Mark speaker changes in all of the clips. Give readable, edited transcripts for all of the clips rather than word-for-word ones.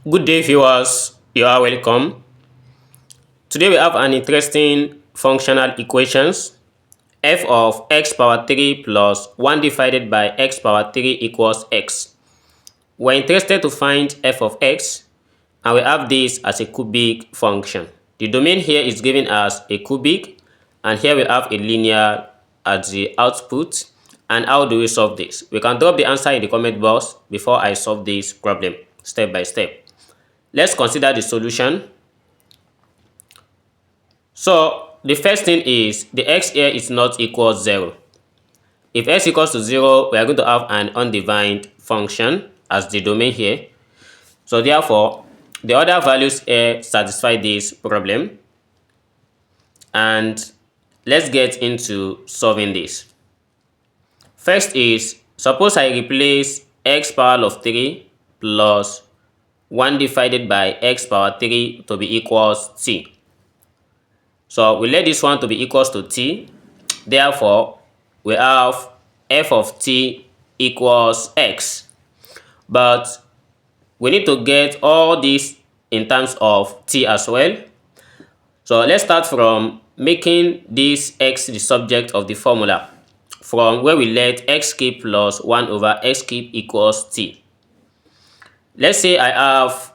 Speaker 1: Good day, viewers. You are welcome. Today we have an interesting functional equations. F of x power 3 plus 1 divided by x power 3 equals x. We're interested to find f of x, and we have this as a cubic function. The domain here is given as a cubic, and here we have a linear as the output. And how do we solve this? We can drop the answer in the comment box before I solve this problem step by step. Let's consider the solution. So the first thing is the x here is not equal 0. If x equals to 0, we are going to have an undefined function as the domain here. So therefore, the other values here satisfy this problem. And let's get into solving this. First is, suppose I replace x power of 3 plus 1 divided by x power 3 to be equals t. So we let this one to be equals to t. Therefore, we have f of t equals x. But we need to get all this in terms of t as well. So let's start from making this x the subject of the formula, from where we let x cubed plus 1 over x cubed equals t. Let's say I have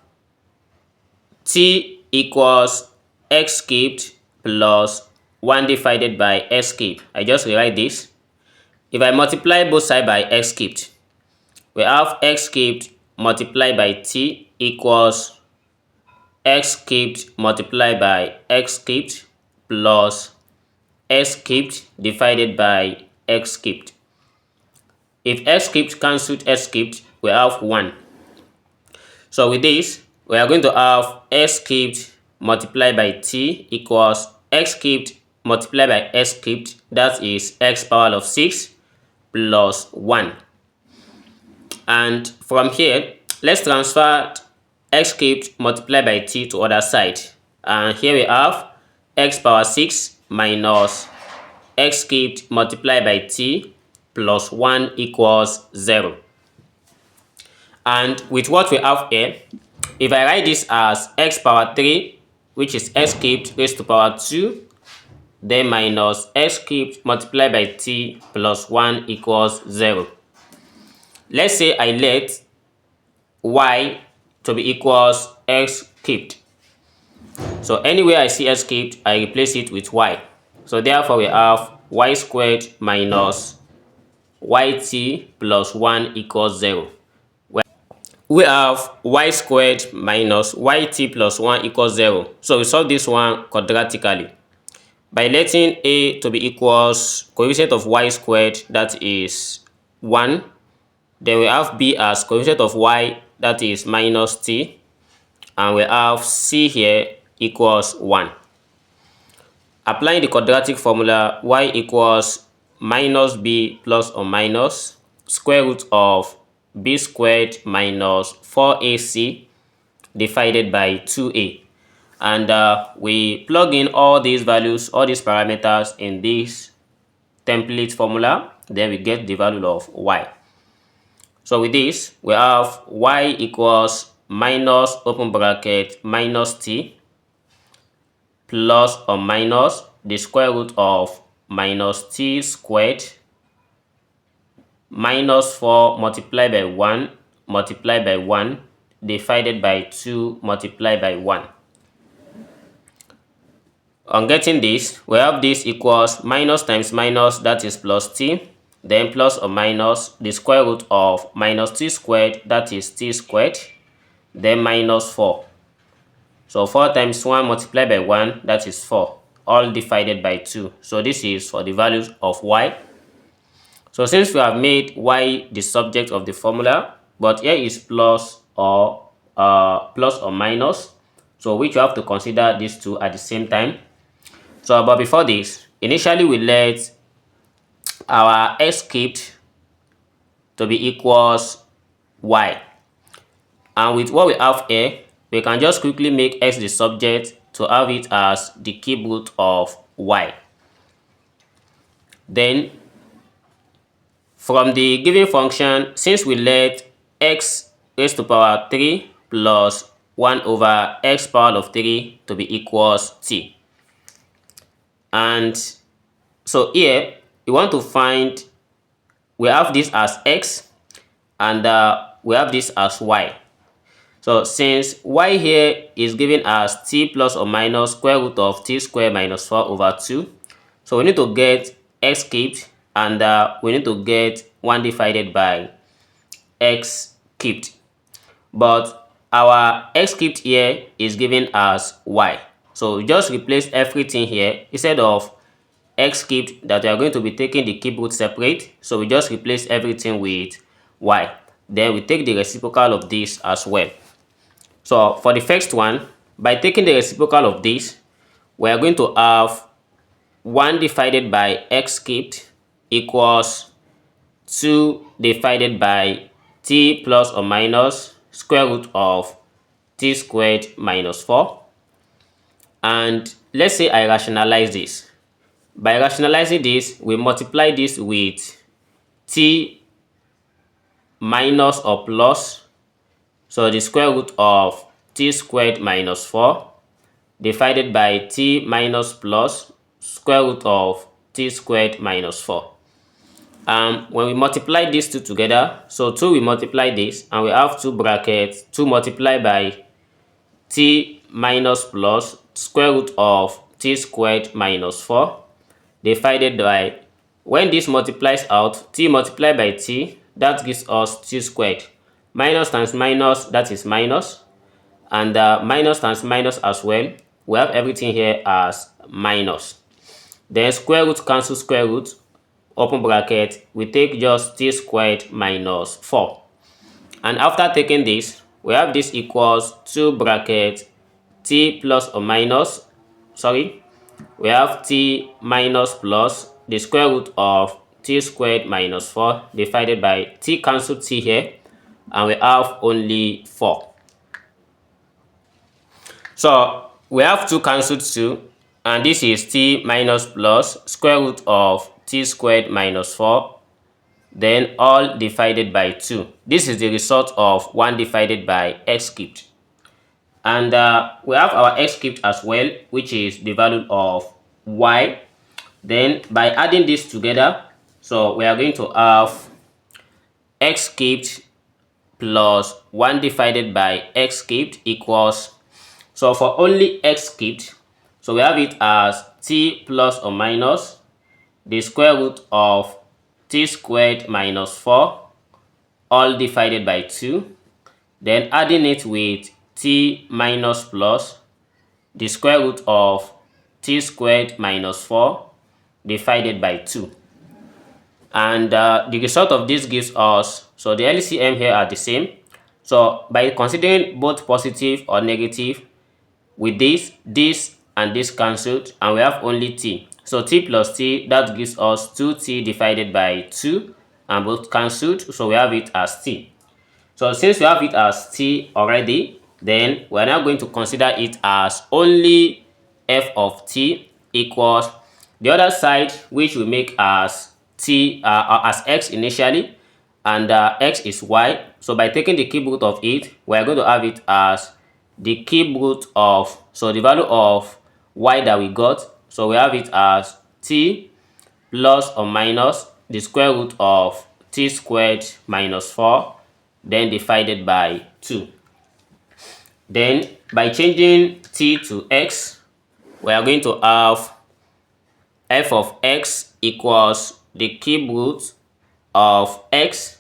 Speaker 1: t equals x cubed plus 1 divided by x cubed. I just rewrite this. If I multiply both sides by x cubed, we have x cubed multiplied by t equals x cubed multiplied by x cubed plus x cubed divided by x cubed. If x cubed cancels x cubed, we have 1. So with this, we are going to have x cubed multiplied by t equals x cubed multiplied by x cubed, that is x power of 6 plus 1. And from here, let's transfer x cubed multiplied by t to other side. And here we have x power 6 minus x cubed multiplied by t plus 1 equals 0. And with what we have here, if I write this as x power 3, which is x cubed raised to power 2, then minus x cubed multiplied by t plus 1 equals 0. Let's say I let y to be equals x cubed. So anywhere I see x cubed, I replace it with y. So therefore we have y squared minus yt plus 1 equals 0. We have y squared minus yt plus 1 equals 0. So we solve this one quadratically by letting a to be equals coefficient of y squared, that is 1. Then we have b as coefficient of y, that is minus t. And we have c here equals 1. Applying the quadratic formula, y equals minus b plus or minus square root of b squared minus 4ac divided by 2a. And we plug in all these values, all these parameters in this template formula. Then we get the value of y. So with this, we have y equals minus open bracket minus t plus or minus the square root of minus t squared minus 4 multiplied by 1 multiplied by 1 divided by 2 multiplied by 1. On getting this, we have this equals minus times minus, that is plus t, then plus or minus the square root of minus t squared, that is t squared, then minus 4. So 4 times 1 multiplied by 1, that is 4, all divided by 2. So this is for the values of y. So since we have made y the subject of the formula, but here is plus or minus, so which you have to consider these two at the same time. So but before this, initially we let our x cubed to be equals y. And with what we have here, we can just quickly make x the subject to have it as the cube root of y. Then from the given function, since we let x raised to power 3 plus 1 over x power of 3 to be equals t. And so here we want to find, we have this as x and we have this as y. So since y here is given as t plus or minus square root of t squared minus 4 over 2, so we need to get x cubed and we need to get 1 divided by x cubed. But our x cubed here is given as y. So we just replace everything here. Instead of x cubed that we are going to be taking the cube root separate, so we just replace everything with y. Then we take the reciprocal of this as well. So for the first one, by taking the reciprocal of this, we are going to have 1 divided by x cubed equals 2 divided by t plus or minus square root of t squared minus 4. And let's say I rationalize this. By rationalizing this, we multiply this with t minus or plus, so the square root of t squared minus 4 divided by t minus plus square root of t squared minus 4. When we multiply these two together, so 2 we multiply this and we have 2 brackets, 2 multiplied by t minus plus square root of t squared minus 4 divided by, when this multiplies out, t multiplied by t, that gives us t squared. Minus times minus, that is minus. And minus times minus as well. We have everything here as minus. Then square root cancel square root, open bracket, we take just t squared minus 4. And after taking this, we have this equals 2 bracket t plus or minus, we have t minus plus the square root of t squared minus 4 divided by t cancel t here, and we have only 4. So we have 2 cancelled 2, and this is t minus plus square root of t squared minus 4, then all divided by 2. This is the result of 1 divided by x cubed. And we have our x cubed as well, which is the value of y. Then by adding this together, so we are going to have x cubed plus 1 divided by x cubed equals, so for only x cubed, so we have it as t plus or minus the square root of t squared minus 4 all divided by 2, then adding it with t minus plus the square root of t squared minus 4 divided by 2. And the result of this gives us, so the LCM here are the same. So by considering both positive or negative, with this and this cancelled, and we have only t. So t plus t, that gives us 2t divided by 2, and both cancelled, so we have it as t. So since we have it as t already, then we are now going to consider it as only f of t equals the other side, which we make as t as x initially, and x is y. So by taking the cube root of it, we are going to have it as the cube root of, so the value of y that we got, so we have it as t plus or minus the square root of t squared minus 4, then divided by 2. Then by changing t to x, we are going to have f of x equals the cube root of x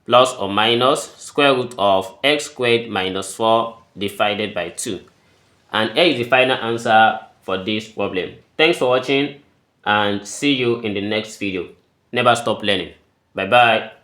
Speaker 1: plus or minus square root of x squared minus 4 divided by 2. And here is the final answer for this problem. Thanks for watching and see you in the next video. Never stop learning. Bye bye.